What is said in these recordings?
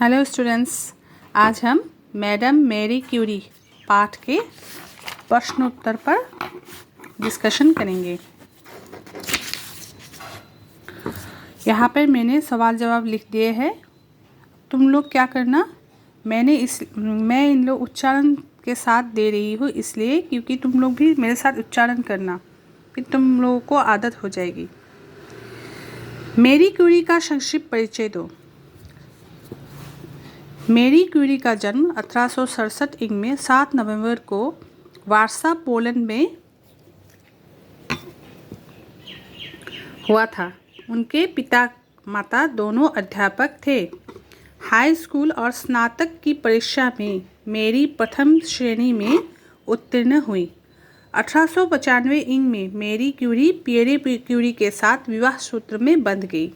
Hello students, आज हम madam Marie Curie पाठ के प्रश्नोत्तर पर डिस्कशन करेंगे। यहाँ पर मैंने सवाल जवाब लिख दिए हैं। तुम लोग क्या करना, मैं इन लोग उच्चारण के साथ दे रही हूँ इसलिए क्योंकि तुम लोग भी मेरे साथ उच्चारण करना, फिर तुम लोगों को आदत हो जाएगी। मैरी क्यूरी का संक्षिप्त परिचय दो। मैरी क्यूरी का जन्म 1867 ईस्वी में 7 नवंबर को वार्सा, पोलैंड में हुआ था। उनके पिता माता दोनों अध्यापक थे। हाई स्कूल और स्नातक की परीक्षा में मैरी प्रथम श्रेणी में उत्तीर्ण हुई। 1895 ईस्वी में मैरी क्यूरी पियरे क्यूरी के साथ विवाह सूत्र में बंध गई।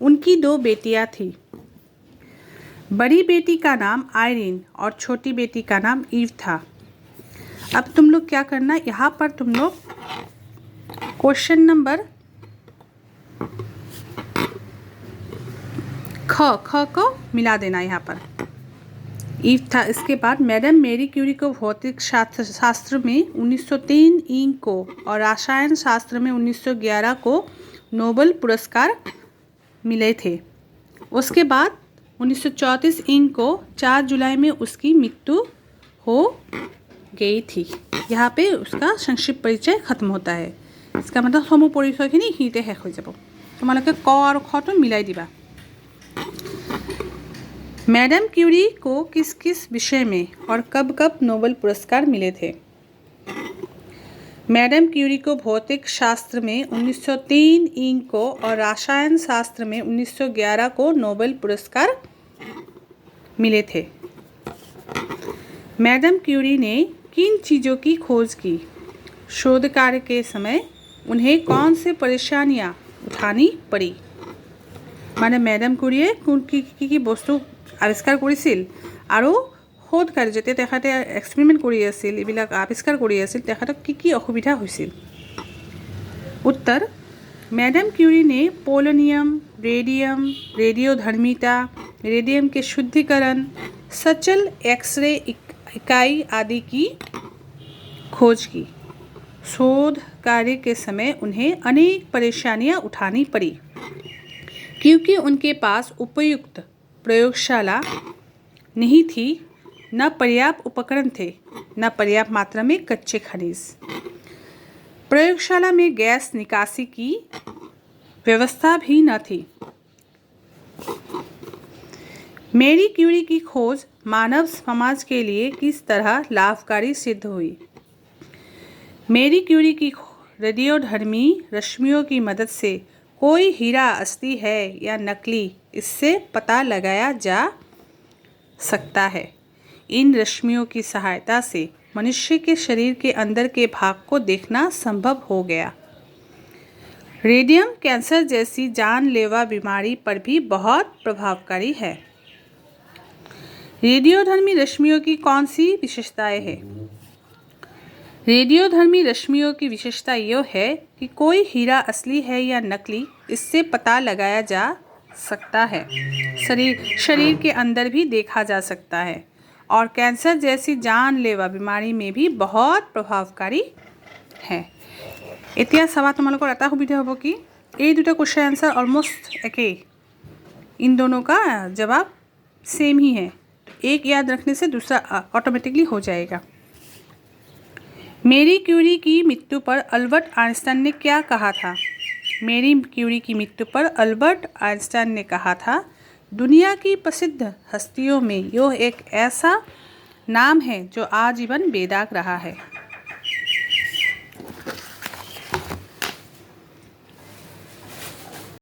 उनकी 2 बेटियां थीं। बड़ी बेटी का नाम आयरीन और छोटी बेटी का नाम ईव था। अब तुम लोग क्या करना, यहाँ पर तुम लोग क्वेश्चन नंबर ख को मिला देना। यहाँ पर ईव था। इसके बाद मैडम मैरी क्यूरी को भौतिक शास्त्र में 1903 ईस्वी को और रसायन शास्त्र में 1911 को नोबेल पुरस्कार मिले थे। उसके बाद 1934 ईस्वी को 4 जुलाई में उसकी मृत्यु हो गई थी। यहाँ पे उसका संक्षिप्त परिचय खत्म होता है। इसका मतलब समूह परिचयखिनि हिते शेष हो যাব। তোমালোকে ক और ख तो मिलाई दिबा। मैडम क्यूरी को किस किस विषय में और कब कब नोबेल पुरस्कार मिले थे? मैडम क्यूरी को भौतिक शास्त्र में 1903 ईस्वी को और रसायन शास्त्र में 1911 को नोबेल पुरस्कार मिले थे। मैडम क्यूरी ने किन चीज़ों की खोज की? शोध कार्य के समय उन्हें कौन से परेशानियां उठानी पड़ी? মানে मैडम क्यूरीয়ে কি বস্তু আৱিষ্কাৰ কৰিছিল আৰু শোধ কাৰ্য যেতিয়া তেখেতে এক্সপেৰিমেণ্ট কৰি আছিল, এইবিলাক আৱিষ্কাৰ কৰি আছিল, তেখেতক কি অসুবিধা হৈছিল? उत्तर, मैडम क्यूरी ने पोलोनियम, रेडियम, रेडियोधर्मिता, रेडियम के शुद्धिकरण, सचल एक्सरे इकाई आदि की खोज की। शोध कार्य के समय उन्हें अनेक परेशानियां उठानी पड़ी क्योंकि उनके पास उपयुक्त प्रयोगशाला नहीं थी, न पर्याप्त उपकरण थे, न पर्याप्त मात्रा में कच्चे खनिज। प्रयोगशाला में गैस निकासी की व्यवस्था भी न थी। मैरी क्यूरी की खोज मानव समाज के लिए किस तरह लाभकारी सिद्ध हुई? मैरी क्यूरी की रेडियोधर्मी रश्मियों की मदद से कोई हीरा असली है या नकली, इससे पता लगाया जा सकता है। इन रश्मियों की सहायता से मनुष्य के शरीर के अंदर के भाग को देखना संभव हो गया। रेडियम कैंसर जैसी जानलेवा बीमारी पर भी बहुत प्रभावकारी है। रेडियोधर्मी रश्मियों की कौन सी विशेषताएं हैं? रेडियोधर्मी रश्मियों की विशेषता यह है कि कोई हीरा असली है या नकली, इससे पता लगाया जा सकता है। शरीर के अंदर भी देखा जा सकता है और कैंसर जैसी जानलेवा बीमारी में भी बहुत प्रभावकारी है। এতিয়া চাবা, তোমালোকৰ এটা সুবিধা হ'ব কি, এই দুটা क्वेश्चन आंसर ऑलमोस्ट एके, इन दोनों का जवाब सेम ही है। एक याद रखने से दूसरा ऑटोमेटिकली हो जाएगा। मैरी क्यूरी की मृत्यु पर अल्बर्ट आइंस्टाइन ने क्या कहा था? मैरी क्यूरी की मृत्यु पर अल्बर्ट आइंस्टाइन ने कहा था, दुनिया की प्रसिद्ध हस्तियों में यह एक ऐसा नाम है जो आजीवन बेदाग रहा है।